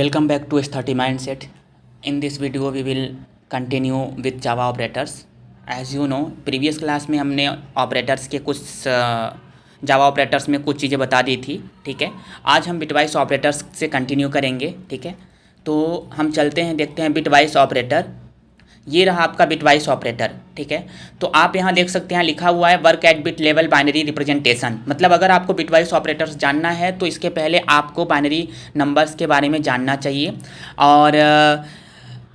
Welcome back to S30 Mindset. In this video we will continue with Java operators. As you know, previous class में हमने operators के कुछ जावा operators में कुछ चीज़ें बता दी थी। ठीक है, आज हम बिटवाइस ऑपरेटर्स से कंटिन्यू करेंगे। ठीक है, तो हम चलते हैं, देखते हैं बिटवाइस ऑपरेटर। ये रहा आपका बिटवाइस ऑपरेटर। ठीक है, तो आप यहाँ देख सकते हैं लिखा हुआ है work at bit level binary representation. मतलब अगर आपको बिटवाइस ऑपरेटर्स जानना है तो इसके पहले आपको बाइनरी नंबर्स के बारे में जानना चाहिए, और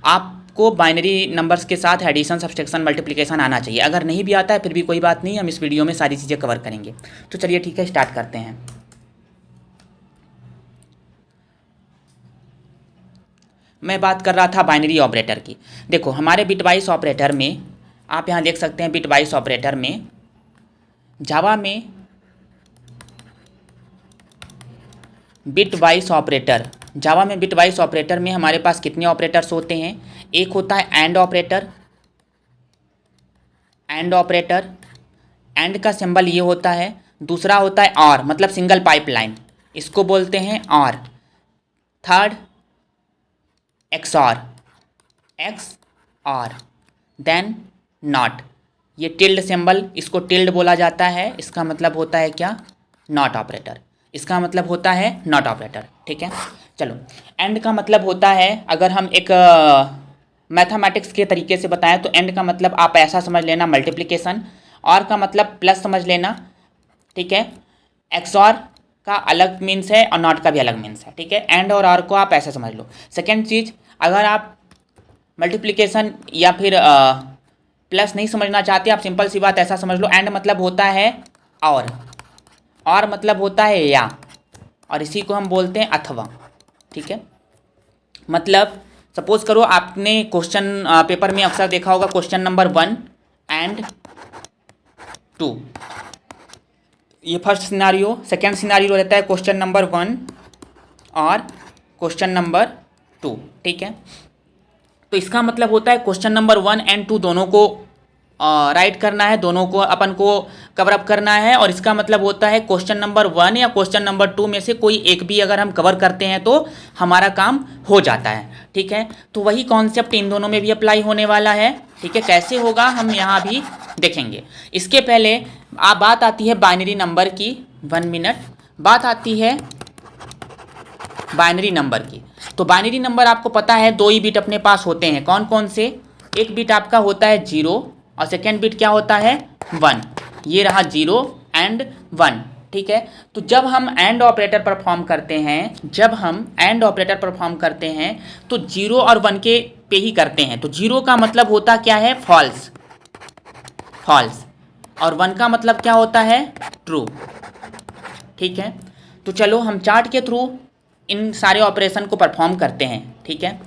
आपको बाइनरी नंबर्स के साथ एडिशन, सब्सट्रैक्शन, मल्टीप्लिकेशन आना चाहिए। अगर नहीं भी आता है फिर भी कोई बात नहीं, हम इस वीडियो में सारी चीज़ें कवर करेंगे। तो चलिए ठीक है, स्टार्ट करते हैं। मैं बात कर रहा था बाइनरी ऑपरेटर की। देखो हमारे बिटवाइस ऑपरेटर में, आप यहाँ देख सकते हैं बिटवाइस ऑपरेटर में जावा में बिटवाइस ऑपरेटर, जावा में बिटवाइस ऑपरेटर में हमारे पास कितने ऑपरेटर्स होते हैं? एक होता है and operator. And operator, and का सिंबल ये होता है। दूसरा होता है और, मतलब सिंगल पाइपलाइन, इसको बोलते हैं और। थर्ड एक्सऑर, एक्स और, देन नॉट। ये टिल्ड सिंबल, इसको टिल्ड बोला जाता है। इसका मतलब होता है क्या? Not operator. इसका मतलब होता है नॉट ऑपरेटर। ठीक है, चलो। एंड का मतलब होता है, अगर हम एक मैथमेटिक्स के तरीके से बताएं तो एंड का मतलब आप ऐसा समझ लेना मल्टीप्लिकेशन, और का मतलब प्लस समझ लेना। ठीक है, एक्सऑर का अलग मीन्स है और नॉट का भी अलग मीन्स है। ठीक है, एंड और आर को आप ऐसे समझ लो। सेकेंड चीज़, अगर आप मल्टीप्लिकेशन या फिर प्लस नहीं समझना चाहते, आप सिंपल सी बात ऐसा समझ लो, एंड मतलब होता है और मतलब होता है या, और इसी को हम बोलते हैं अथवा। ठीक है, मतलब सपोज करो आपने क्वेश्चन पेपर में अक्सर देखा होगा क्वेश्चन नंबर 1 एंड 2, ये फर्स्ट सिनारियो। सेकेंड सिनारियो रहता है क्वेश्चन नंबर 1 और क्वेश्चन नंबर 2। ठीक है, तो इसका मतलब होता है क्वेश्चन नंबर 1 एंड 2 दोनों को राइट करना है, दोनों को अपन को कवर अप करना है। और इसका मतलब होता है क्वेश्चन नंबर 1 या क्वेश्चन नंबर 2 में से कोई एक भी अगर हम कवर करते हैं तो हमारा काम हो जाता है। ठीक है, तो वही कॉन्सेप्ट इन दोनों में भी अप्लाई होने वाला है। ठीक है, कैसे होगा हम यहाँ भी देखेंगे। इसके पहले बात आती है बाइनरी नंबर की। 1 मिनट, बात आती है बाइनरी नंबर की। तो बाइनरी नंबर आपको पता है 2 ही बिट अपने पास होते हैं। कौन कौन से? एक बिट आपका होता है 0 और सेकेंड बिट क्या होता है? 1। ये रहा 0 एंड 1। ठीक है, तो जब हम एंड ऑपरेटर परफॉर्म करते हैं, तो 0 और 1 के पे ही करते हैं। तो 0 का मतलब होता क्या है? फॉल्स, और 1 का मतलब क्या होता है? ट्रू। ठीक है, तो चलो हम चार्ट के थ्रू इन सारे ऑपरेशन को परफॉर्म करते हैं। ठीक है,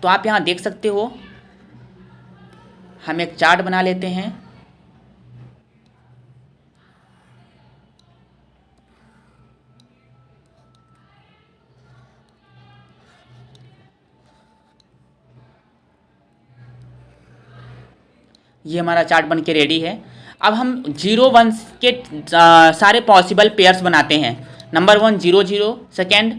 तो आप यहाँ देख सकते हो, हम एक चार्ट बना लेते हैं। ये हमारा चार्ट बन के रेडी है। अब हम 0 1 के सारे पॉसिबल पेयर्स बनाते हैं। Number 1 0 0, second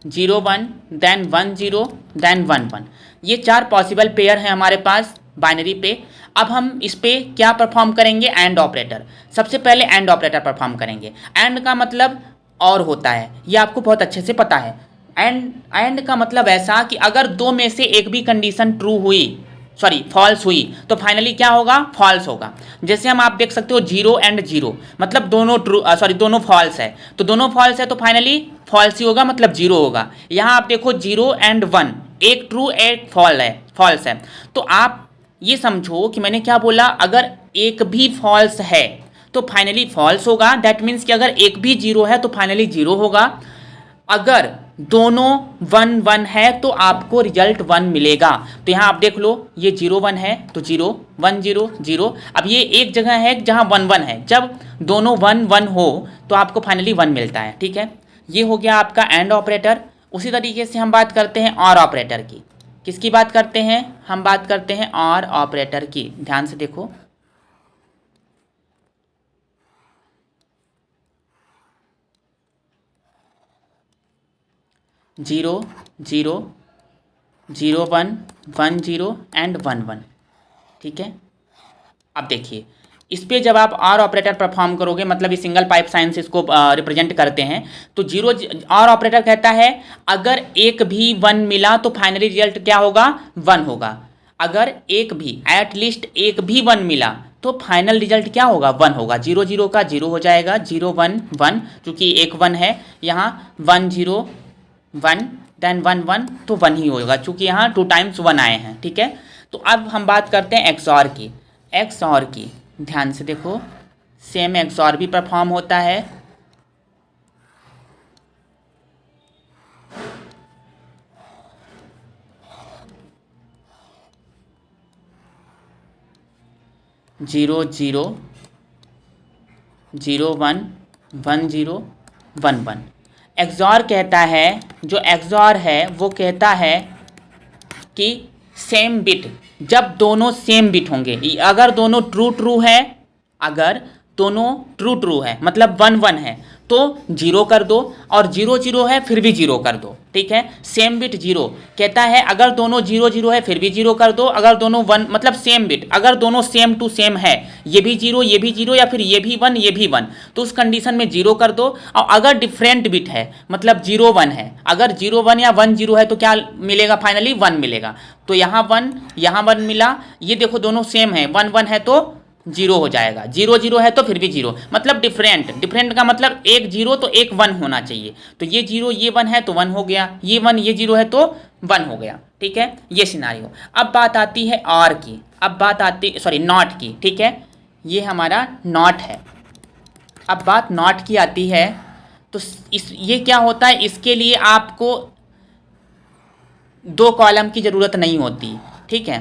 0 1, then 1 0, then 1 1। ये 4 पॉसिबल पेयर हैं हमारे पास बाइनरी पे। अब हम इस पे क्या परफॉर्म करेंगे? And operator. सबसे पहले एंड ऑपरेटर परफॉर्म करेंगे। एंड का मतलब और होता है, ये आपको बहुत अच्छे से पता है। एंड का मतलब ऐसा कि अगर दो में से एक भी कंडीशन ट्रू हुई, सॉरी फॉल्स हुई, तो फाइनली क्या होगा? फॉल्स होगा। जैसे हम आप देख सकते हो 0 एंड 0, मतलब दोनों ट्रू, सॉरी दोनों फॉल्स है, तो दोनों फॉल्स है तो फाइनली फॉल्स ही होगा, मतलब 0 होगा। यहाँ आप देखो 0 एंड 1, एक ट्रू एक फॉल्स है। तो आप ये समझो कि मैंने क्या बोला, अगर एक भी फॉल्स है तो फाइनली फॉल्स होगा। दैट मीन्स कि अगर एक भी 0 है तो फाइनली 0 होगा। अगर दोनों 1 1 है तो आपको रिजल्ट 1 मिलेगा। तो यहाँ आप देख लो, ये 0 1 है तो 0 1 0 0। अब ये एक जगह है जहाँ 1 1 है, जब दोनों 1 1 हो तो आपको फाइनली 1 मिलता है। ठीक है, ये हो गया आपका एंड ऑपरेटर। उसी तरीके से हम बात करते हैं और ऑपरेटर की। किसकी बात करते हैं? हम बात करते हैं और ऑपरेटर की। ध्यान से देखो, 0 0 0 1 1 0 एंड 1 1। ठीक है, अब देखिए इस पे जब आप और ऑपरेटर परफॉर्म करोगे, मतलब ये सिंगल पाइप साइन से इसको रिप्रेजेंट करते हैं, तो जीरो और ऑपरेटर कहता है अगर एक भी 1 मिला तो फाइनली रिजल्ट क्या होगा, 1 होगा। अगर एक भी, एटलीस्ट एक भी 1 मिला तो फाइनल रिजल्ट क्या होगा, 1 होगा। 0 0 का 0 हो जाएगा, 0 1 1, चूंकि एक 1 है यहाँ, 1 0 1 देन 1 1, तो 1 ही होगा चूंकि यहाँ 2 टाइम्स 1 आए हैं। ठीक है, तो अब हम बात करते हैं XOR की। XOR की ध्यान से देखो, सेम XOR भी परफॉर्म होता है। Zero zero 0 1 1 0 1 1। XOR कहता है, जो XOR है वो कहता है कि सेम बिट, जब दोनों सेम बिट होंगे, अगर दोनों ट्रू ट्रू है, अगर दोनों ट्रू ट्रू है मतलब 1 1 है तो 0 कर दो, और 0 0 है फिर भी 0 कर दो। ठीक है, सेम बिट 0 कहता है अगर दोनों 0 0 है फिर भी 0 कर दो, अगर दोनों 1 मतलब सेम बिट, अगर दोनों सेम टू सेम है, ये भी 0 ये भी 0 या फिर ये भी 1 ये भी 1, तो उस कंडीशन में 0 कर दो। और अगर डिफरेंट बिट है, मतलब 0 1 है, अगर 0 1 या 1 0 है तो क्या मिलेगा, फाइनली 1 मिलेगा। तो यहाँ 1 यहाँ 1 मिला, ये देखो दोनों सेम है, 1 1 है तो 0 हो जाएगा, 0 0 है तो फिर भी 0, मतलब डिफरेंट। डिफरेंट का मतलब एक 0 तो एक 1 होना चाहिए, तो ये 0 ये 1 है तो 1 हो गया, ये 1 ये 0 है तो 1 हो गया। ठीक है, ये सिनारियो। अब बात आती है और की, अब बात आती, सॉरी, नॉट की। ठीक है, ये हमारा नॉट है। अब बात नॉट की आती है, तो इस ये क्या होता है, इसके लिए आपको 2 कॉलम की ज़रूरत नहीं होती। ठीक है,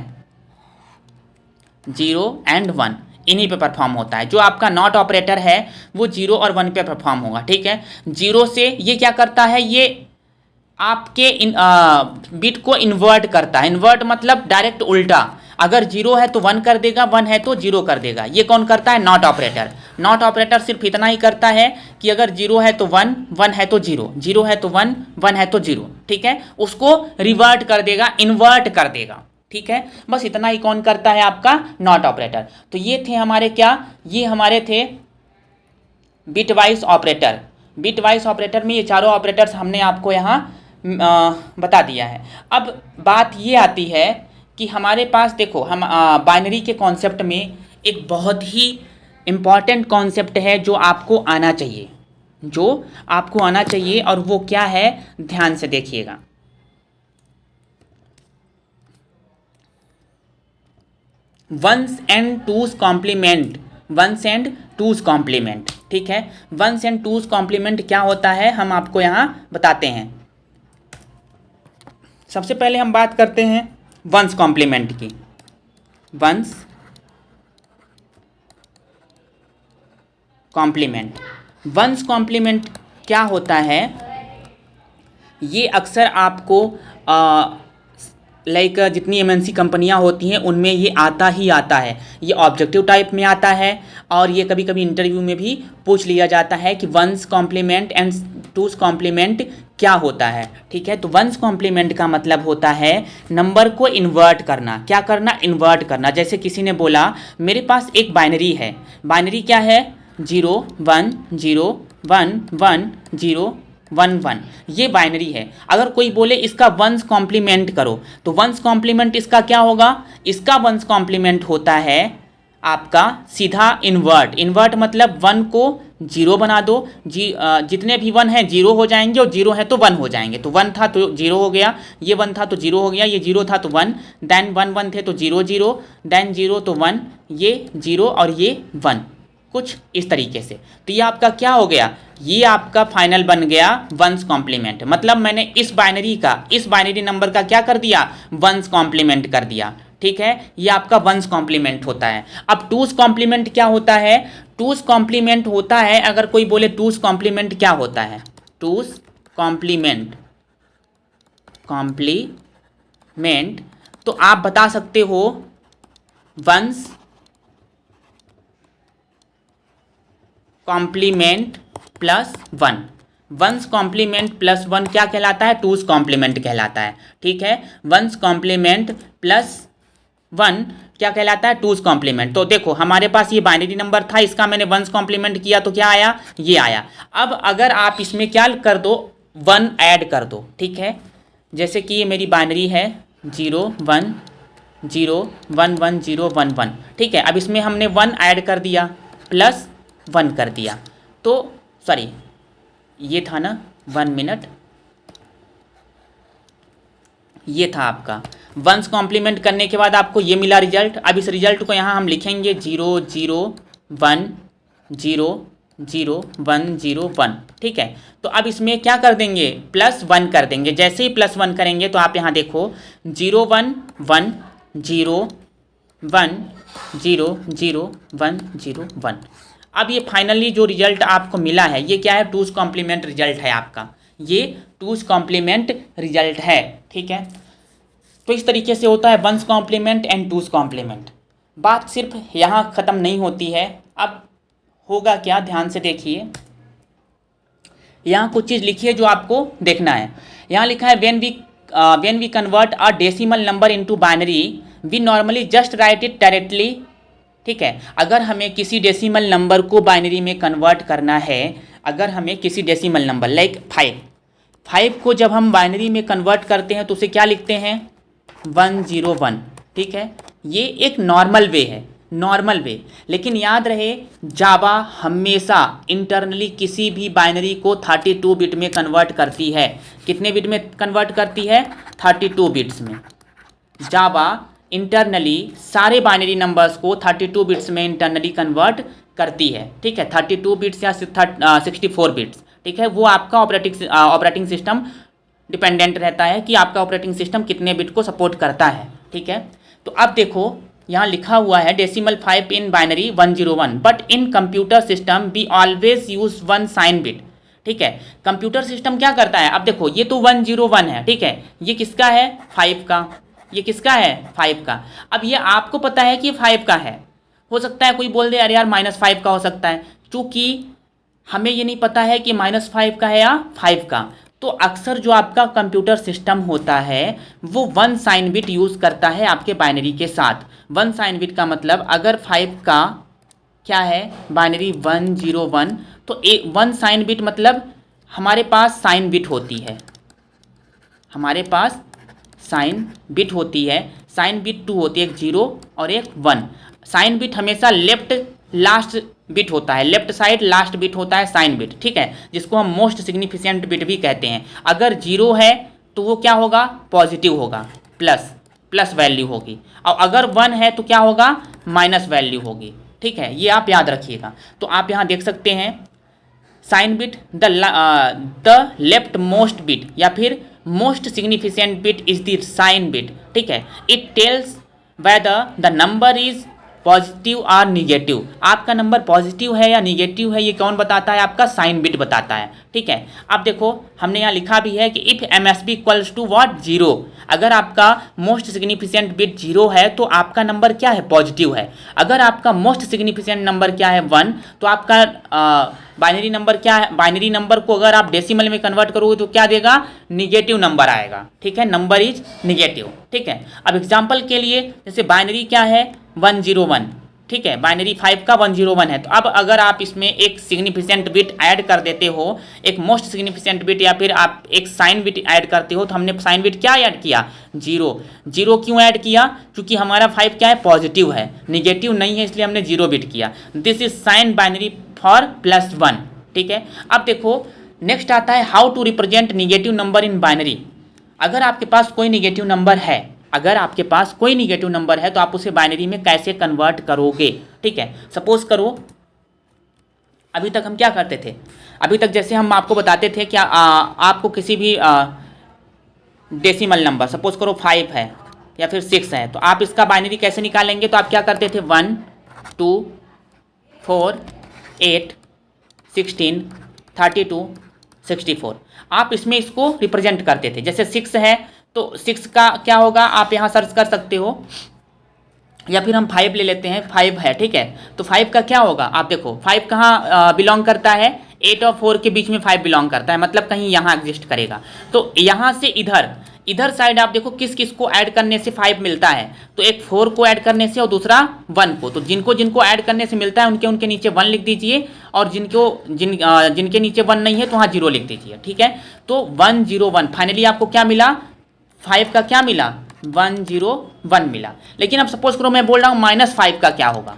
0 एंड 1 इन्हीं पे परफॉर्म होता है। जो आपका नॉट ऑपरेटर है वो 0 और 1 पे परफॉर्म होगा। ठीक है, 0 से ये क्या करता है, ये आपके बिट को इन्वर्ट करता है। इन्वर्ट मतलब डायरेक्ट उल्टा, अगर 0 है तो 1 कर देगा, 1 है तो 0 कर देगा। ये कौन करता है, नॉट ऑपरेटर। नॉट ऑपरेटर सिर्फ इतना ही करता है कि अगर 0 है तो 1, 1 है तो 0, 0 है तो 1, 1 है तो 0। ठीक है, उसको रिवर्ट कर देगा, इन्वर्ट कर देगा। ठीक है, बस इतना ही कौन करता है, आपका नॉट ऑपरेटर। तो ये थे हमारे क्या, ये हमारे थे bit wise operator. Bit wise operator में ये चारों ऑपरेटर्स हमने आपको यहाँ बता दिया है। अब बात ये आती है कि हमारे पास देखो, हम बाइनरी के कॉन्सेप्ट में एक बहुत ही इम्पॉर्टेंट कॉन्सेप्ट है जो आपको आना चाहिए, जो आपको आना चाहिए, और वो क्या है, ध्यान से देखिएगा। One's and two's complement, one's and two's complement. ठीक है, वंस एंड टूज कॉम्प्लीमेंट क्या होता है हम आपको यहाँ बताते हैं। सबसे पहले हम बात करते हैं वंस कॉम्प्लीमेंट की। वंस कॉम्प्लीमेंट, वंस कॉम्प्लीमेंट क्या होता है, ये अक्सर आपको लाइक जितनी एमएनसी कंपनियां होती हैं उनमें ये आता ही आता है। ये ऑब्जेक्टिव टाइप में आता है, और ये कभी कभी इंटरव्यू में भी पूछ लिया जाता है कि one's complement and two's complement क्या होता है। ठीक है, तो वंस कॉम्प्लीमेंट का मतलब होता है नंबर को इन्वर्ट करना। क्या करना, इन्वर्ट करना। जैसे किसी ने बोला मेरे पास एक बाइनरी है, बाइनरी क्या है, 0 1 0 1 1 0 1 1, ये बाइनरी है। अगर कोई बोले इसका वंस कॉम्प्लीमेंट करो, तो वंस कॉम्प्लीमेंट इसका क्या होगा, इसका वंस कॉम्प्लीमेंट होता है आपका सीधा इन्वर्ट। इन्वर्ट मतलब 1 को 0 बना दो, जितने भी 1 हैं 0 हो जाएंगे, और 0 है तो 1 हो जाएंगे। तो 1 था तो 0 हो गया, ये 1 था तो 0 हो गया, ये 0 था तो 1, देन 1 1 थे तो 0 0, देन 0 तो 1, ये 0 और ये 1, कुछ इस तरीके से। तो ये आपका क्या हो गया, ये आपका फाइनल बन गया वंस कॉम्प्लीमेंट। मतलब मैंने इस बाइनरी का, इस बाइनरी नंबर का क्या कर दिया, वंस कॉम्प्लीमेंट कर दिया। ठीक है, ये आपका वंस कॉम्प्लीमेंट होता है। अब टूज कॉम्प्लीमेंट क्या होता है, टूज कॉम्प्लीमेंट होता है, अगर कोई बोले टूज कॉम्प्लीमेंट क्या होता है, टूज कॉम्प्लीमेंट, कॉम्प्लीमेंट तो आप बता सकते हो one's complement plus 1। One's complement plus one क्या कहलाता है, टूज कॉम्प्लीमेंट कहलाता है। ठीक है, वंस कॉम्प्लीमेंट प्लस वन क्या कहलाता है, टूज कॉम्प्लीमेंट। तो देखो हमारे पास ये बाइनरी नंबर था, इसका मैंने वंस कॉम्प्लीमेंट किया तो क्या आया, ये आया। अब अगर आप इसमें क्या कर दो, वन ऐड कर दो। ठीक है, जैसे कि ये मेरी बाइनरी है 0 1 0 1 1 0 1 1। ठीक है, अब इसमें हमने वन ऐड कर दिया प्लस वन कर दिया, तो सॉरी ये था ना, 1 मिनट, ये था आपका वंस कॉम्प्लीमेंट करने के बाद आपको ये मिला रिजल्ट। अब इस रिजल्ट को यहाँ हम लिखेंगे 0 0 1 0 0 1 0 1। ठीक है, तो अब इसमें क्या कर देंगे, प्लस वन कर देंगे। जैसे ही प्लस वन करेंगे तो आप यहाँ देखो 0 1 1 0 1 0 0 1 0 1। अब ये फाइनली जो रिजल्ट आपको मिला है ये क्या है, टूज कॉम्प्लीमेंट रिजल्ट है आपका, ये टूज कॉम्प्लीमेंट रिजल्ट है। ठीक है, तो इस तरीके से होता है one's complement and two's complement. बात सिर्फ यहाँ ख़त्म नहीं होती है, अब होगा क्या, ध्यान से देखिए। यहाँ कुछ चीज़ लिखी है जो आपको देखना है। यहाँ लिखा है when we convert a decimal number into binary we normally just write it directly। ठीक है, अगर हमें किसी डेसिमल नंबर को बाइनरी में कन्वर्ट करना है, अगर हमें किसी डेसिमल नंबर लाइक 5 को जब हम बाइनरी में कन्वर्ट करते हैं तो उसे क्या लिखते हैं, 101। ठीक है, ये एक नॉर्मल वे है, नॉर्मल वे। लेकिन याद रहे जावा हमेशा इंटरनली किसी भी बाइनरी को 32 बिट में कन्वर्ट करती है। कितने बिट में कन्वर्ट करती है, 32 बिट्स में। जावा इंटरनली सारे बाइनरी नंबर्स को 32 बिट्स में इंटरनली कन्वर्ट करती है। ठीक है, 32 बिट्स या 64 बिट्स। ठीक है, वो आपका ऑपरेटिंग सिस्टम डिपेंडेंट रहता है कि आपका ऑपरेटिंग सिस्टम कितने बिट को सपोर्ट करता है। ठीक है, तो अब देखो यहाँ लिखा हुआ है decimal 5 in binary 101 but in computer system we always use one sign bit. ठीक है, कंप्यूटर सिस्टम क्या करता है, अब देखो ये तो 101 है। ठीक है, ये किसका है, 5 का, ये किसका है, 5 का। अब ये आपको पता है कि 5 का है, हो सकता है कोई बोल दे अरे यार -5 का हो सकता है, चूँकि हमें ये नहीं पता है कि -5 का है या 5 का। तो अक्सर जो आपका कंप्यूटर सिस्टम होता है वो वन साइन बिट यूज़ करता है आपके बाइनरी के साथ। वन साइन बिट का मतलब अगर 5 का क्या है, बाइनरी 101, तो वन साइन बिट मतलब हमारे पास साइन बिट होती है, हमारे पास साइन बिट होती है। साइन बिट 2 होती है, एक 0 और एक 1। साइन बिट हमेशा लेफ्ट लास्ट बिट होता है, लेफ्ट साइड लास्ट बिट होता है साइन बिट। ठीक है, जिसको हम मोस्ट सिग्निफिकेंट बिट भी कहते हैं। अगर 0 है तो वो क्या होगा, पॉजिटिव होगा, प्लस वैल्यू होगी, और अगर 1 है तो क्या होगा, माइनस वैल्यू होगी। ठीक है, ये आप याद रखिएगा। तो आप यहाँ देख सकते हैं sign bit the left most bit या फिर most significant bit is the sign bit. ठीक है, it tells whether the number is positive और निगेटिव। आपका नंबर पॉजिटिव है या निगेटिव है ये कौन बताता है, आपका साइन बिट बताता है। ठीक है, अब देखो हमने यहाँ लिखा भी है कि if MSB equals to what, 0। अगर आपका मोस्ट सिग्निफिकेंट बिट 0 है तो आपका नंबर क्या है, पॉजिटिव है। अगर आपका मोस्ट सिग्निफिकेंट नंबर क्या है, 1, तो आपका बाइनरी नंबर क्या है, बाइनरी नंबर को अगर आप डेसिमल में कन्वर्ट करोगे तो क्या देगा, निगेटिव नंबर आएगा। ठीक है, नंबर इज निगेटिव। ठीक है, अब एग्जाम्पल के लिए जैसे बाइनरी क्या है, 101। ठीक है, बाइनरी 5 का 101 है। तो अब अगर आप इसमें एक सिग्निफिकेंट बिट ऐड कर देते हो, एक मोस्ट सिग्निफिकेंट बिट या फिर आप एक साइन बिट ऐड करते हो, तो हमने साइन बिट क्या ऐड किया, 0 क्यों ऐड किया, क्योंकि हमारा 5 क्या है, पॉजिटिव है, निगेटिव नहीं है, इसलिए हमने 0 बिट किया। This is sign binary for +1। ठीक है, अब देखो नेक्स्ट आता है how to represent negative number in binary. अगर आपके पास कोई निगेटिव नंबर है, अगर आपके पास कोई निगेटिव नंबर है तो आप उसे बाइनरी में कैसे कन्वर्ट करोगे। ठीक है, सपोज करो अभी तक हम क्या करते थे, अभी तक जैसे हम आपको बताते थे कि आपको किसी भी डेसिमल नंबर सपोज करो 5 है या फिर 6 है, तो आप इसका बाइनरी कैसे निकालेंगे, तो आप क्या करते थे, 1 2 4 8 16 32 64, आप इसमें इसको रिप्रेजेंट करते थे। जैसे 6 है तो 6 का क्या होगा, आप यहाँ सर्च कर सकते हो, या फिर हम 5 ले लेते हैं, 5 है। ठीक है, तो 5 का क्या होगा, आप देखो 5 कहाँ बिलोंग करता है, 8 और 4 के बीच में 5 बिलोंग करता है, मतलब कहीं यहाँ एग्जिस्ट करेगा। तो यहाँ से इधर साइड आप देखो किस किस को ऐड करने से 5 मिलता है, तो एक 4 को ऐड करने से और दूसरा 1 को। तो जिनको जिनको ऐड करने से मिलता है उनके उनके नीचे 1 लिख दीजिए, और जिनके नीचे 1 नहीं है तो वहाँ 0 लिख दीजिए, ठीक है। तो 1 0 1 फाइनली आपको क्या मिला, 5 का क्या मिला, 1 0 1 मिला। लेकिन अब सपोज करो मैं बोल रहा हूँ -5 का क्या होगा,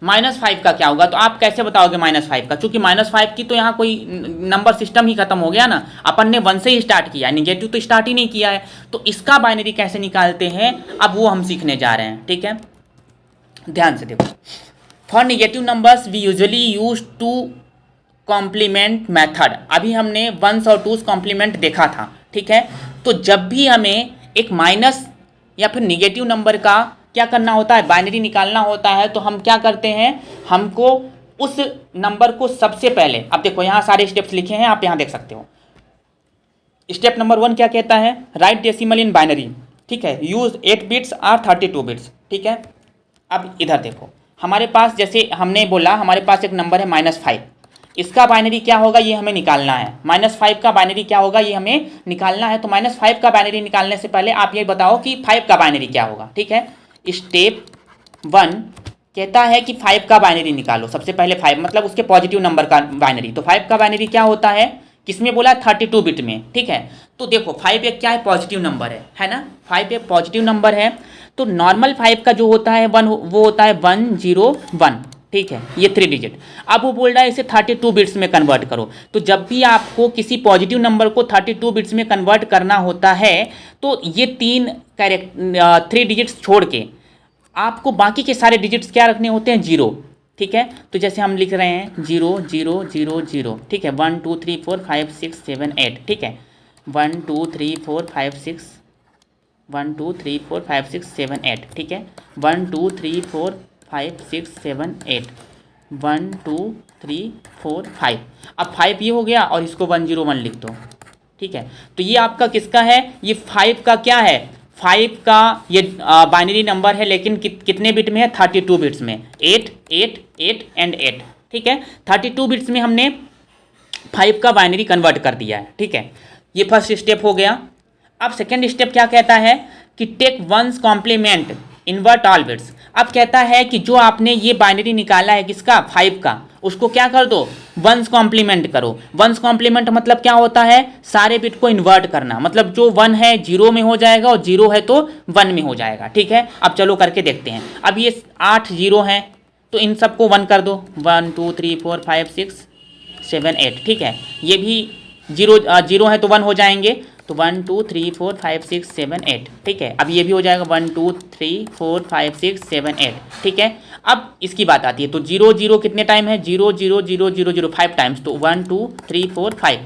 -5 का क्या होगा, तो आप कैसे बताओगे -5 का, चूंकि -5 की तो यहाँ कोई नंबर सिस्टम ही खत्म हो गया ना, अपन ने 1 से ही स्टार्ट किया है, निगेटिव तो स्टार्ट ही नहीं किया है। तो इसका बाइनरी कैसे निकालते हैं अब वो हम सीखने जा रहे हैं, ठीक है। ध्यान से देखो, for negative numbers we usually use two complement method. अभी हमने वंस और टूस कॉम्प्लीमेंट देखा था, ठीक है। तो जब भी हमें एक माइनस या फिर निगेटिव नंबर का क्या करना होता है, बाइनरी निकालना होता है, तो हम क्या करते हैं, हमको उस नंबर को सबसे पहले, अब देखो यहाँ सारे स्टेप्स लिखे हैं, आप यहाँ देख सकते हो। स्टेप नंबर 1 क्या कहता है, राइट डेसिमल इन बाइनरी, ठीक है, यूज 8 बिट्स और 32 बिट्स, ठीक है। अब इधर देखो, हमारे पास जैसे हमने बोला हमारे पास एक नंबर है -5, इसका बाइनरी क्या होगा ये हमें निकालना है, -5 का बाइनरी क्या होगा ये हमें निकालना है। तो -5 का बाइनरी निकालने से पहले आप ये बताओ कि 5 का बाइनरी क्या होगा, ठीक है। स्टेप 1 कहता है कि 5 का बाइनरी निकालो, सबसे पहले 5 मतलब उसके पॉजिटिव नंबर का बाइनरी। तो 5 का बाइनरी क्या होता है, किसमें बोला, 32 बिट में, ठीक है। तो देखो 5 एक क्या है, पॉजिटिव नंबर है ना, 5 एक पॉजिटिव नंबर है। तो नॉर्मल 5 का जो होता है 1 वो होता है 1 0 1, ठीक है, ये 3 डिजिट। अब वो बोल रहा है इसे 32 बिट्स में कन्वर्ट करो। तो जब भी आपको किसी पॉजिटिव नंबर को 32 बिट्स में कन्वर्ट करना होता है तो ये 3 डिजिट्स छोड़ के आपको बाकी के सारे डिजिट्स क्या रखने होते हैं, 0, ठीक है। तो जैसे हम लिख रहे हैं 0 0 0 0, ठीक है, 1 2 3 4 5 6 7 8, ठीक है, 1 2 3 4 5 6 1 2 3 4 5 6 7 8, ठीक है, 1 2 3 4 5 6 7 8, 1 2 3 4 5। अब 5 ये हो गया और इसको 1 0 1 लिख दो, ठीक है। तो ये आपका किसका है, ये 5 का क्या है, 5 का ये बाइनरी नंबर है, लेकिन कितने बिट में है, 32 बिट्स में, 8 8 8 एंड 8, ठीक है। 32 बिट्स में हमने 5 का बाइनरी कन्वर्ट कर दिया है, ठीक है। ये फर्स्ट स्टेप हो गया। अब सेकेंड स्टेप क्या कहता है कि take one's complement invert all bits. अब कहता है कि जो आपने ये बाइनरी निकाला है किसका, 5 का, उसको क्या कर दो, वंस कॉम्प्लीमेंट करो। वंस कॉम्प्लीमेंट मतलब क्या होता है, सारे बिट को इन्वर्ट करना, मतलब जो 1 है 0 में हो जाएगा और 0 है तो 1 में हो जाएगा, ठीक है। अब चलो करके देखते हैं। अब ये 8 0 हैं तो इन सबको 1 कर दो, 1 2 3 4 5 6 7 8, ठीक है। ये भी 0 है तो 1 हो जाएंगे, तो 1 2 3 4 5 6 7 8, ठीक है। अब ये भी हो जाएगा 1 2 3 4 5 6 7 8, ठीक है। अब इसकी बात आती है, तो 0 0 कितने टाइम है, 0 0 0 0 0 5 टाइम्स, तो 1 2 3 4 5।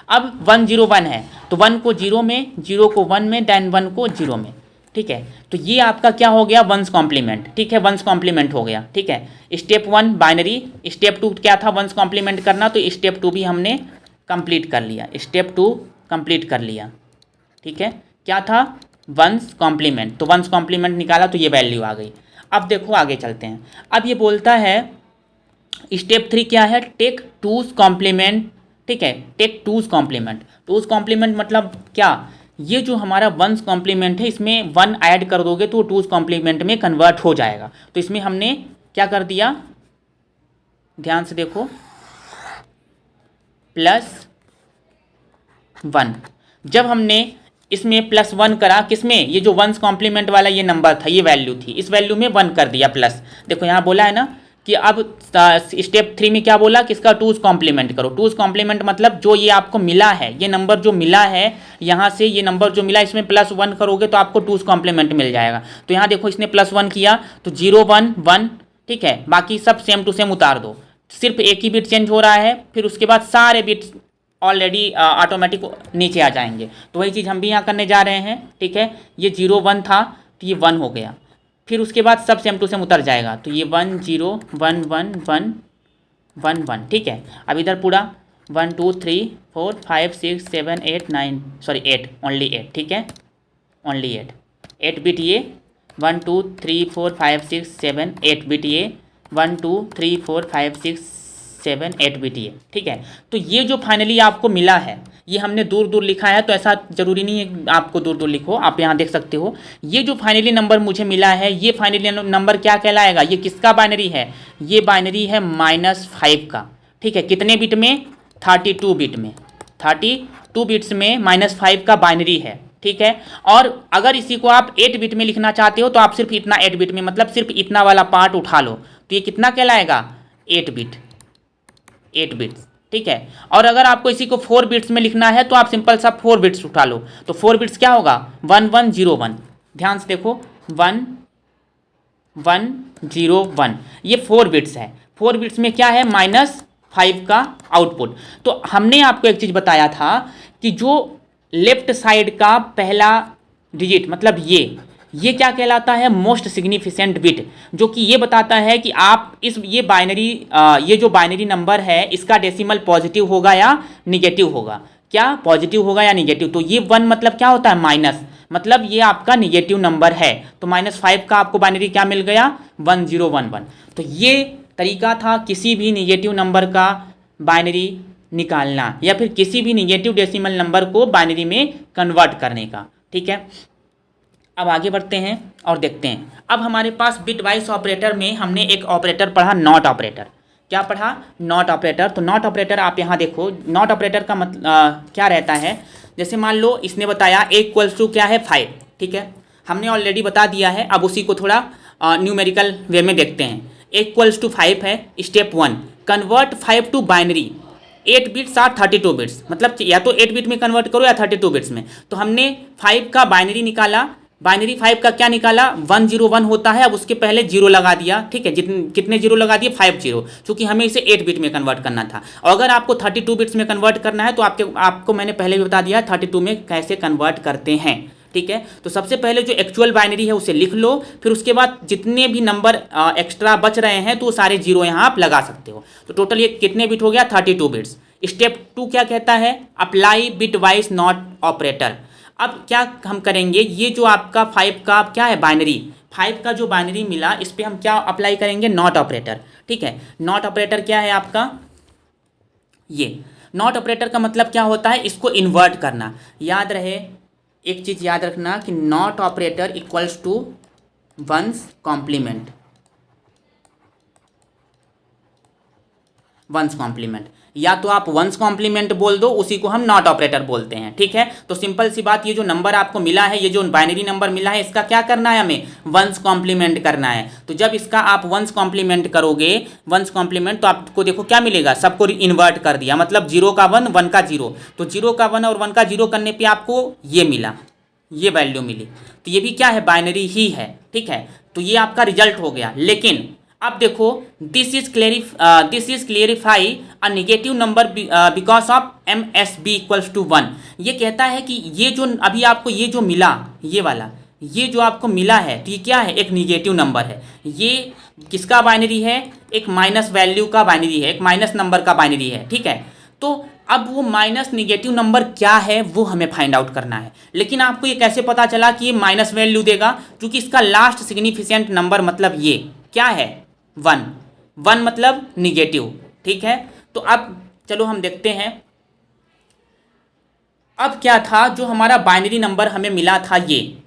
अब 1 0 1 है तो 1 को 0 में, 0 को 1 में, देन 1 को 0 में, ठीक है। तो ये आपका क्या हो गया, वंस कॉम्प्लीमेंट, ठीक है, वंस कॉम्प्लीमेंट हो गया, ठीक है। स्टेप 1 बाइनरी, स्टेप 2 क्या था, वंस कॉम्प्लीमेंट करना, तो स्टेप 2 भी हमने कंप्लीट कर लिया, स्टेप 2 कंप्लीट कर लिया, ठीक है। क्या था, वंस कॉम्प्लीमेंट, तो वंस कॉम्प्लीमेंट निकाला तो ये वैल्यू आ गई। अब देखो आगे चलते हैं। अब ये बोलता है स्टेप 3 क्या है, टेक टूस कॉम्प्लीमेंट, ठीक है, टेक टूस कॉम्प्लीमेंट। टूस कॉम्प्लीमेंट मतलब क्या, ये जो हमारा वंस कॉम्प्लीमेंट है इसमें 1 ऐड कर दोगे तो टूस कॉम्प्लीमेंट में कन्वर्ट हो जाएगा। तो इसमें हमने क्या कर दिया, ध्यान से देखो, +1। जब हमने इसमें +1 करा, किसमें, ये जो वंस कॉम्प्लीमेंट वाला ये नंबर था, ये वैल्यू थी, इस वैल्यू में 1 कर दिया प्लस। देखो यहाँ बोला है ना कि अब स्टेप 3 में क्या बोला कि इसका टूस कॉम्प्लीमेंट करो। टूस कॉम्प्लीमेंट मतलब जो ये आपको मिला है, ये नंबर जो मिला है यहाँ से, ये नंबर जो मिला इसमें +1 करोगे तो आपको टूस कॉम्प्लीमेंट मिल जाएगा। तो यहाँ देखो इसने +1 किया तो 0 1 1, ठीक है, बाकी सब सेम टू सेम उतार दो, सिर्फ एक ही बिट चेंज हो रहा है, फिर उसके बाद सारे बिट्स ऑलरेडी ऑटोमेटिक नीचे आ जाएंगे। तो वही चीज़ हम भी यहाँ करने जा रहे हैं, ठीक है। ये 0 1 था तो ये 1 हो गया, फिर उसके बाद सब सेम टू सेम उतर जाएगा, तो ये 1 0 1 1 1 1 1, ठीक है। अब इधर पूरा 1 2 3 4 5 6 7 8 9, सॉरी 8, ओनली 8, ठीक है, ओनली 8 बिट ये, 1 2 3 4 5 6 7 8 बिट ये, 1 2 3 4 5 6 7 8 बिट ये, ठीक है। तो ये जो फाइनली आपको मिला है, ये हमने दूर दूर लिखा है, तो ऐसा ज़रूरी नहीं है आपको दूर दूर लिखो, आप यहाँ देख सकते हो। ये जो फाइनली नंबर मुझे मिला है, ये फाइनली नंबर क्या कहलाएगा, ये किसका बाइनरी है, ये बाइनरी है -5 का, ठीक है। कितने बिट में, 32 बिट में, 32 बिट्स में -5 का बाइनरी है, ठीक है। और अगर इसी को आप 8 बिट में लिखना चाहते हो तो आप सिर्फ इतना 8 बिट में, मतलब सिर्फ इतना वाला पार्ट उठा लो, तो ये कितना कहलाएगा, 8 बिट, 8 बिट्स, ठीक है। और अगर आपको इसी को 4 बिट्स में लिखना है तो आप सिंपल सा 4 बिट्स उठा लो, तो 4 बिट्स क्या होगा, 1101। ध्यान से देखो, 1101, ये 4 बिट्स है। 4 बिट्स में क्या है, -5 का आउटपुट। तो हमने आपको एक चीज़ बताया था कि जो लेफ्ट साइड का पहला डिजिट, मतलब ये क्या कहलाता है, मोस्ट सिग्निफिकेंट बिट, जो कि ये बताता है कि आप ये जो बाइनरी नंबर है इसका डेसिमल पॉजिटिव होगा या निगेटिव होगा, क्या पॉजिटिव होगा या निगेटिव। तो ये 1 मतलब क्या होता है, माइनस, मतलब ये आपका निगेटिव नंबर है, तो -5 का आपको बाइनरी क्या मिल गया, 1011। तो ये तरीका था किसी भी निगेटिव नंबर का बाइनरी निकालना, या फिर किसी भी निगेटिव डेसिमल नंबर को बाइनरी में कन्वर्ट करने का, ठीक है। अब आगे बढ़ते हैं और देखते हैं। अब हमारे पास बिट वाइज ऑपरेटर में हमने एक ऑपरेटर पढ़ा, नॉट ऑपरेटर। क्या पढ़ा, नॉट ऑपरेटर। तो नॉट ऑपरेटर आप यहाँ देखो, नॉट ऑपरेटर का मतलब क्या रहता है, जैसे मान लो इसने बताया A क्या है, 5, ठीक है। हमने ऑलरेडी बता दिया है, अब उसी को थोड़ा न्यूमेरिकल वे में देखते हैं। A = 5 है, step 1, convert 5 to binary, 8 bits और 32 बिट्स, मतलब या तो 8 बिट में कन्वर्ट करो या 32 बिट्स में। तो हमने 5 का बाइनरी निकाला, बाइनरी 5 का क्या निकाला, 101 होता है, अब उसके पहले 0 लगा दिया, ठीक है। कितने 0 लगा दिए, 5 0, क्योंकि हमें इसे 8 बिट में कन्वर्ट करना था। और अगर आपको 32 बिट्स में कन्वर्ट करना है तो आपको मैंने पहले भी बता दिया 32 में कैसे कन्वर्ट करते हैं, ठीक है। तो सबसे पहले जो एक्चुअल बाइनरी है उसे लिख लो, फिर उसके बाद जितने भी नंबर एक्स्ट्रा बच रहे हैं तो वो सारे 0 यहाँ आप लगा सकते हो। तो टोटल ये कितने बिट हो गया, 32 बिट्स। स्टेप 2 क्या कहता है, apply bit wise not operator. अब क्या हम करेंगे, ये जो आपका 5 का क्या है, बाइनरी 5 का जो बाइनरी मिला, इस पर हम क्या अप्लाई करेंगे, नॉट ऑपरेटर, ठीक है। नॉट ऑपरेटर क्या है आपका, ये नॉट ऑपरेटर का मतलब क्या होता है, इसको इन्वर्ट करना। याद रहे, एक चीज़ याद रखना कि not operator equals to one's complement, one's complement, या तो आप वंस कॉम्प्लीमेंट बोल दो, उसी को हम नॉट ऑपरेटर बोलते हैं, ठीक है। तो सिंपल सी बात, ये जो नंबर आपको मिला है, ये जो बाइनरी नंबर मिला है, इसका क्या करना है, हमें वंस कॉम्प्लीमेंट करना है। तो जब इसका आप वंस कॉम्प्लीमेंट करोगे, वंस कॉम्प्लीमेंट, तो आपको देखो क्या मिलेगा, सबको इन्वर्ट कर दिया, मतलब 0 का 1, 1 का 0, तो 0 का 1 और 1 का 0 करने पर आपको ये मिला, ये वैल्यू मिली। तो ये भी क्या है, बाइनरी ही है, ठीक है। तो ये आपका रिजल्ट हो गया। लेकिन अब देखो, this is clarify a negative number because of MSB = 1। ये कहता है कि ये जो अभी आपको ये जो मिला, ये वाला, ये जो आपको मिला है, तो ये क्या है, एक निगेटिव नंबर है। ये किसका बाइनरी है, एक माइनस वैल्यू का बाइनरी है, एक माइनस नंबर का बाइनरी है, ठीक है। तो अब वो माइनस निगेटिव नंबर क्या है वो हमें फाइंड आउट करना है। लेकिन आपको ये कैसे पता चला कि ये माइनस वैल्यू देगा, क्योंकि इसका लास्ट सिग्निफिकेंट नंबर मतलब ये क्या है, 1, 1 मतलब निगेटिव, ठीक है। तो अब चलो हम देखते हैं, अब क्या था, जो हमारा बाइनरी नंबर हमें मिला था,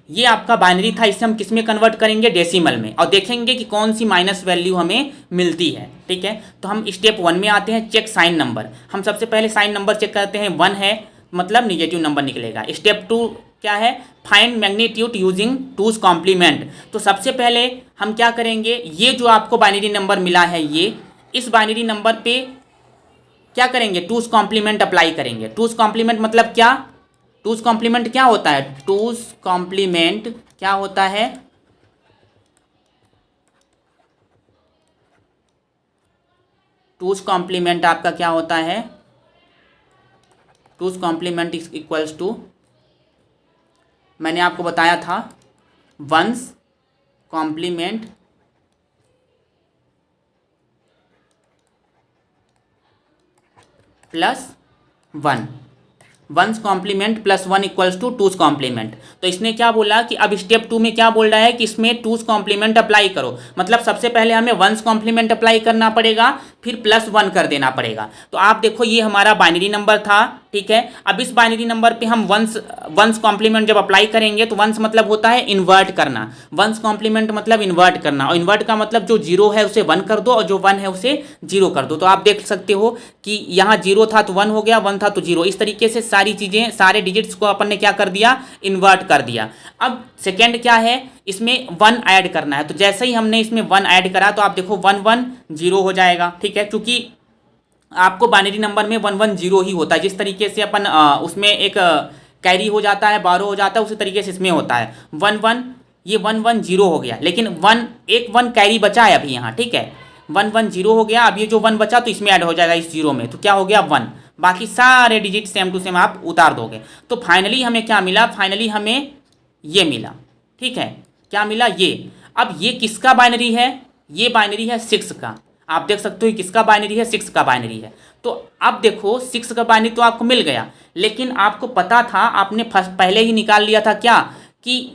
ये आपका बाइनरी था, इसे हम किस में कन्वर्ट करेंगे, डेसिमल में, और देखेंगे कि कौन सी माइनस वैल्यू हमें मिलती है, ठीक है। तो हम स्टेप 1 में आते हैं, चेक साइन नंबर। हम सबसे पहले साइन नंबर चेक करते हैं, 1 है, मतलब निगेटिव नंबर निकलेगा। स्टेप 2 क्या है, find magnitude using 2's complement. तो सबसे पहले हम क्या करेंगे, ये जो आपको बाइनरी नंबर मिला है, ये इस बाइनरी नंबर पे क्या करेंगे, 2's कॉम्प्लीमेंट अप्लाई करेंगे। 2's कॉम्प्लीमेंट मतलब क्या, 2's कॉम्प्लीमेंट क्या होता है, 2's कॉम्प्लीमेंट क्या होता है, 2's कॉम्प्लीमेंट आपका क्या होता है, 2's कॉम्प्लीमेंट इक्वल्स टू, मैंने आपको बताया था, one's complement +1, one's complement plus 1 equals to two's complement. तो इसने क्या बोला कि अब स्टेप 2 में क्या बोल रहा है कि इसमें टूज कॉम्प्लीमेंट अप्लाई करो, मतलब सबसे पहले हमें वंस कॉम्प्लीमेंट अप्लाई करना पड़ेगा, फिर प्लस 1 कर देना पड़ेगा। तो आप देखो ये हमारा बाइनरी नंबर था, ठीक है। अब इस बाइनरी नंबर पे हम वंस कॉम्प्लीमेंट जब अप्लाई करेंगे तो वंस मतलब होता है इन्वर्ट करना, वंस कॉम्प्लीमेंट मतलब इन्वर्ट करना, और इन्वर्ट का मतलब जो जीरो है उसे 1 कर दो और जो 1 है उसे 0 कर दो। तो आप देख सकते हो कि यहाँ 0 था तो 1 हो गया, 1 था तो 0, इस तरीके से सारी चीज़ें सारे डिजिट्स को अपन ने क्या कर दिया, इन्वर्ट कर दिया। अब सेकेंड क्या है, इसमें 1 ऐड करना है। तो जैसे ही हमने इसमें 1 ऐड करा तो आप देखो 1 1 0 हो जाएगा, ठीक है, क्योंकि आपको बाइनरी नंबर में 1 1 0 ही होता है। जिस तरीके से अपन उसमें एक कैरी हो जाता है, 12 हो जाता है, उसी तरीके से इसमें होता है 1 1, ये 1 1 0 हो गया, लेकिन 1 कैरी बचा है अभी यहाँ, ठीक है, 1 1 0 हो गया। अब ये जो 1 बचा तो इसमें ऐड हो जाएगा इस 0 में, तो क्या हो गया 1, बाकी सारे डिजिट सेम टू सेम आप उतार दोगे। तो फाइनली हमें क्या मिला, फाइनली हमें ये मिला, ठीक है, क्या मिला ये। अब ये किसका बाइनरी है, ये बाइनरी है 6 का। आप देख सकते हो किसका बाइनरी है, 6 का बाइनरी है। तो अब देखो 6 का बाइनरी तो आपको मिल गया, लेकिन आपको पता था, आपने पहले ही निकाल लिया था क्या कि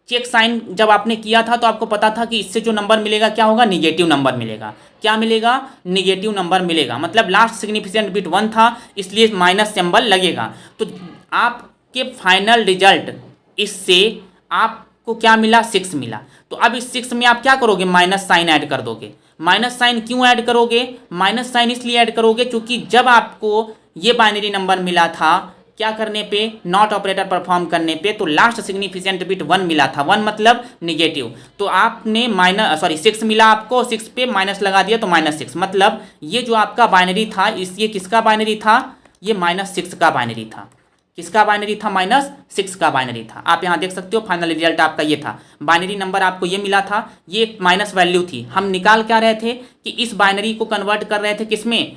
चेक साइन जब आपने किया था तो आपको पता था कि इससे जो नंबर मिलेगा क्या होगा, निगेटिव नंबर मिलेगा। क्या मिलेगा, निगेटिव नंबर मिलेगा, मतलब लास्ट सिग्निफिकेंट बिट 1 था इसलिए माइनस सिंबल लगेगा। तो आपके फाइनल रिजल्ट इससे आपको क्या मिला, 6 मिला। तो अब इस 6 में आप क्या करोगे, माइनस साइन ऐड कर दोगे। माइनस साइन क्यों ऐड करोगे, माइनस साइन इसलिए ऐड करोगे क्योंकि जब आपको ये बाइनरी नंबर मिला था क्या करने पे, नॉट ऑपरेटर परफॉर्म करने पे, तो लास्ट सिग्निफिकेंट बिट 1 मिला था, 1 मतलब निगेटिव। तो आपने 6 मिला आपको, 6 पे माइनस लगा दिया तो -6, मतलब ये जो आपका बाइनरी था ये किसका बाइनरी था, ये -6 का बाइनरी था। किसका बाइनरी था, -6 का बाइनरी था। आप यहाँ देख सकते हो फाइनल रिजल्ट आपका ये था, बाइनरी नंबर आपको ये मिला था, ये एक माइनस वैल्यू थी। हम निकाल क्या रहे थे कि इस बाइनरी को कन्वर्ट कर रहे थे किसमें,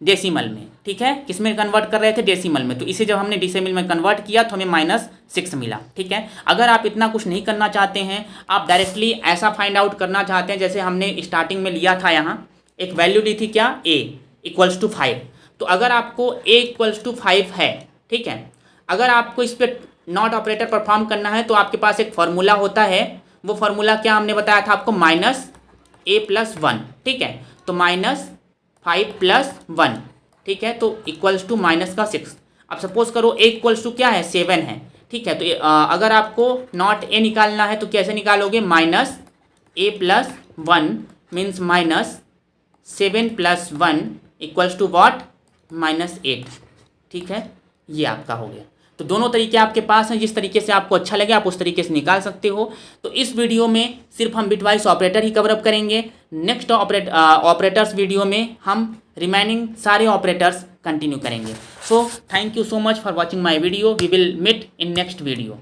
डेसिमल में, ठीक है, किसमें कन्वर्ट कर रहे थे, डेसिमल में। तो इसे जब हमने डेसिमल में कन्वर्ट किया तो हमें -6 मिला, ठीक है। अगर आप इतना कुछ नहीं करना चाहते हैं, आप डायरेक्टली ऐसा फाइंड आउट करना चाहते हैं जैसे हमने स्टार्टिंग में लिया था, यहाँ एक वैल्यू ली थी क्या, a = 5। तो अगर आपको a = 5 है, ठीक है, अगर आपको इस पर नॉट ऑपरेटर परफॉर्म करना है तो आपके पास एक फार्मूला होता है। वो फार्मूला क्या हमने बताया था आपको, -a+1, ठीक है। तो -5 + 1, ठीक है, तो इक्वल्स टू -6। अब सपोज करो a = क्या है, 7 है, ठीक है। तो अगर आपको नॉट a निकालना है तो कैसे निकालोगे, -a+1 means -7 + 1 equals to what, -8, ठीक है, ये आपका हो गया। तो दोनों तरीके आपके पास हैं, जिस तरीके से आपको अच्छा लगे आप उस तरीके से निकाल सकते हो। तो इस वीडियो में सिर्फ हम बिटवाइस ऑपरेटर ही कवरअप करेंगे। नेक्स्ट ऑपरेटर्स वीडियो में हम रिमेनिंग सारे ऑपरेटर्स कंटिन्यू करेंगे। So thank you so much for watching my video. We will meet in next video.